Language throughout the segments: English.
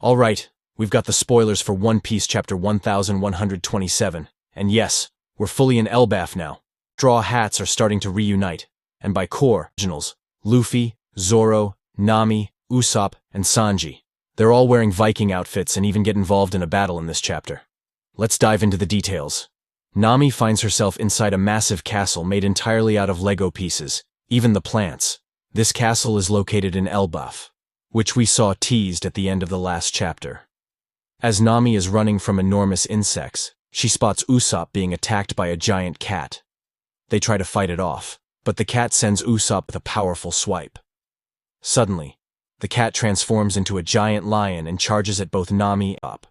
Alright, we've got the spoilers for One Piece chapter 1127, and yes, we're fully in Elbaf now. Straw Hats are starting to reunite, and by core originals, Luffy, Zoro, Nami, Usopp, and Sanji. They're all wearing Viking outfits and even get involved in a battle in this chapter. Let's dive into the details. Nami finds herself inside a massive castle made entirely out of Lego pieces, even the plants. This castle is located in Elbaf, which we saw teased at the end of the last chapter. As Nami is running from enormous insects, she spots Usopp being attacked by a giant cat. They try to fight it off, but the cat sends Usopp with a powerful swipe. Suddenly, the cat transforms into a giant lion and charges at both Nami and Usopp.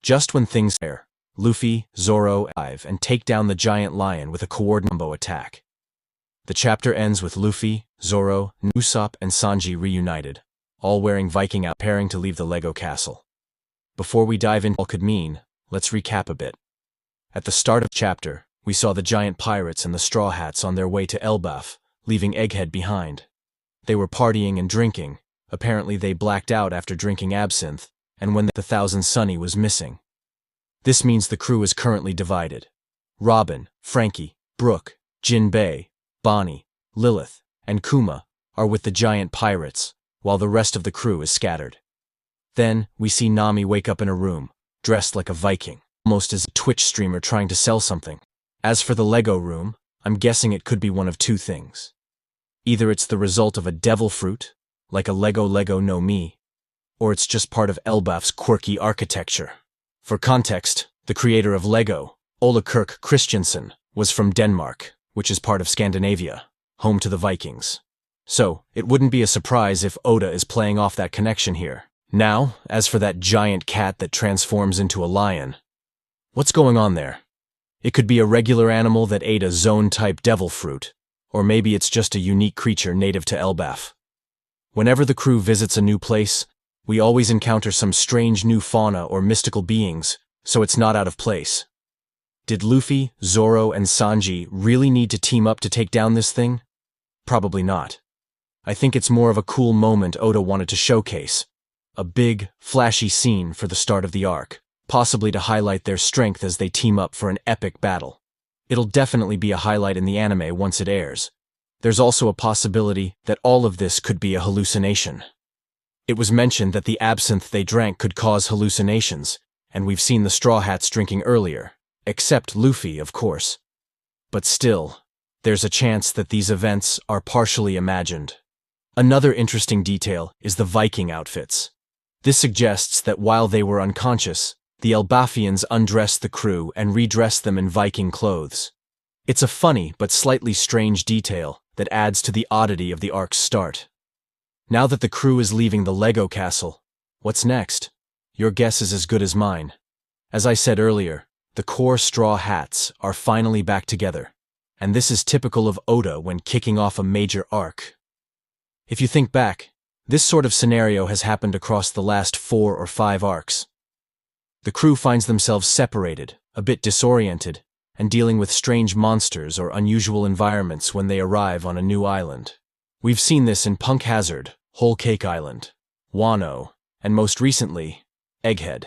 Just when things are, Luffy, Zoro arrive and take down the giant lion with a coordinated combo attack. The chapter ends with Luffy, Zoro, Usopp, and Sanji reunited, all wearing Viking outfits, preparing to leave the Lego castle. Before we dive into what all could mean, let's recap a bit. At the start of the chapter, we saw the giant pirates and the Straw Hats on their way to Elbaf, leaving Egghead behind. They were partying and drinking. Apparently they blacked out after drinking absinthe, and when the Thousand Sunny was missing. This means the crew is currently divided. Robin, Frankie, Brook, Jinbei, Bonnie, Lilith, and Kuma are with the giant pirates, while the rest of the crew is scattered. Then, we see Nami wake up in a room, dressed like a Viking, almost as a Twitch streamer trying to sell something. As for the Lego room, I'm guessing it could be one of two things. Either it's the result of a devil fruit, like a Lego no Mi, or it's just part of Elbaf's quirky architecture. For context, the creator of Lego, Ole Kirk Christiansen, was from Denmark, which is part of Scandinavia, home to the Vikings. So, it wouldn't be a surprise if Oda is playing off that connection here. Now, as for that giant cat that transforms into a lion, what's going on there? It could be a regular animal that ate a zone-type devil fruit, or maybe it's just a unique creature native to Elbaf. Whenever the crew visits a new place, we always encounter some strange new fauna or mystical beings, so it's not out of place. Did Luffy, Zoro, and Sanji really need to team up to take down this thing? Probably not. I think it's more of a cool moment Oda wanted to showcase. A big, flashy scene for the start of the arc, possibly to highlight their strength as they team up for an epic battle. It'll definitely be a highlight in the anime once it airs. There's also a possibility that all of this could be a hallucination. It was mentioned that the absinthe they drank could cause hallucinations, and we've seen the Straw Hats drinking earlier, except Luffy, of course. But still, there's a chance that these events are partially imagined. Another interesting detail is the Viking outfits. This suggests that while they were unconscious, the Elbafians undressed the crew and redressed them in Viking clothes. It's a funny but slightly strange detail that adds to the oddity of the arc's start. Now that the crew is leaving the Lego castle, what's next? Your guess is as good as mine. As I said earlier, the core Straw Hats are finally back together, and this is typical of Oda when kicking off a major arc. If you think back, this sort of scenario has happened across the last 4 or 5 arcs. The crew finds themselves separated, a bit disoriented, and dealing with strange monsters or unusual environments when they arrive on a new island. We've seen this in Punk Hazard, Whole Cake Island, Wano, and most recently, Egghead.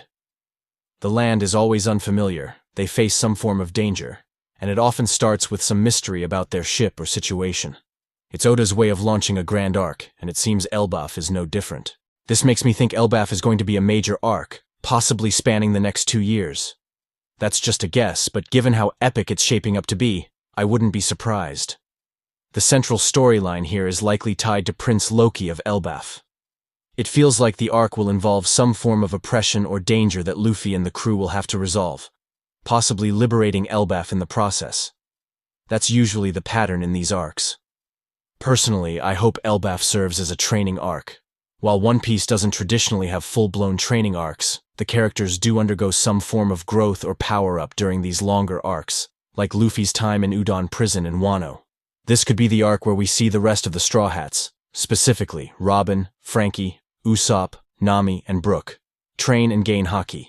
The land is always unfamiliar, they face some form of danger, and it often starts with some mystery about their ship or situation. It's Oda's way of launching a grand arc, and it seems Elbaf is no different. This makes me think Elbaf is going to be a major arc, possibly spanning the next 2 years. That's just a guess, but given how epic it's shaping up to be, I wouldn't be surprised. The central storyline here is likely tied to Prince Loki of Elbaf. It feels like the arc will involve some form of oppression or danger that Luffy and the crew will have to resolve, possibly liberating Elbaf in the process. That's usually the pattern in these arcs. Personally, I hope Elbaf serves as a training arc. While One Piece doesn't traditionally have full-blown training arcs, the characters do undergo some form of growth or power-up during these longer arcs, like Luffy's time in Udon Prison in Wano. This could be the arc where we see the rest of the Straw Hats, specifically Robin, Frankie, Usopp, Nami, and Brook, train and gain haki.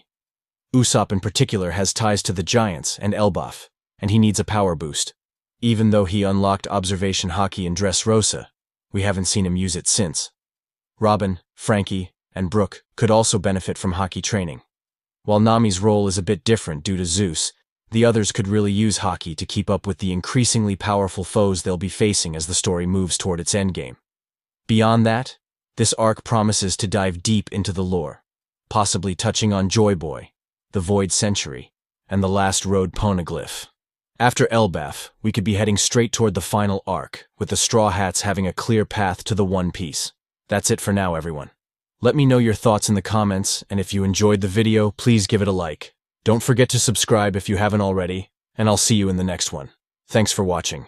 Usopp in particular has ties to the Giants and Elbaf, and he needs a power boost. Even though he unlocked observation haki in Dressrosa, we haven't seen him use it since. Robin, Frankie, and Brook could also benefit from Haki training. While Nami's role is a bit different due to Zeus, the others could really use Haki to keep up with the increasingly powerful foes they'll be facing as the story moves toward its endgame. Beyond that, this arc promises to dive deep into the lore, possibly touching on Joy Boy, the Void Century, and the Last Road Poneglyph. After Elbaf, we could be heading straight toward the final arc, with the Straw Hats having a clear path to the One Piece. That's it for now, everyone. Let me know your thoughts in the comments, and if you enjoyed the video, please give it a like. Don't forget to subscribe if you haven't already, and I'll see you in the next one. Thanks for watching.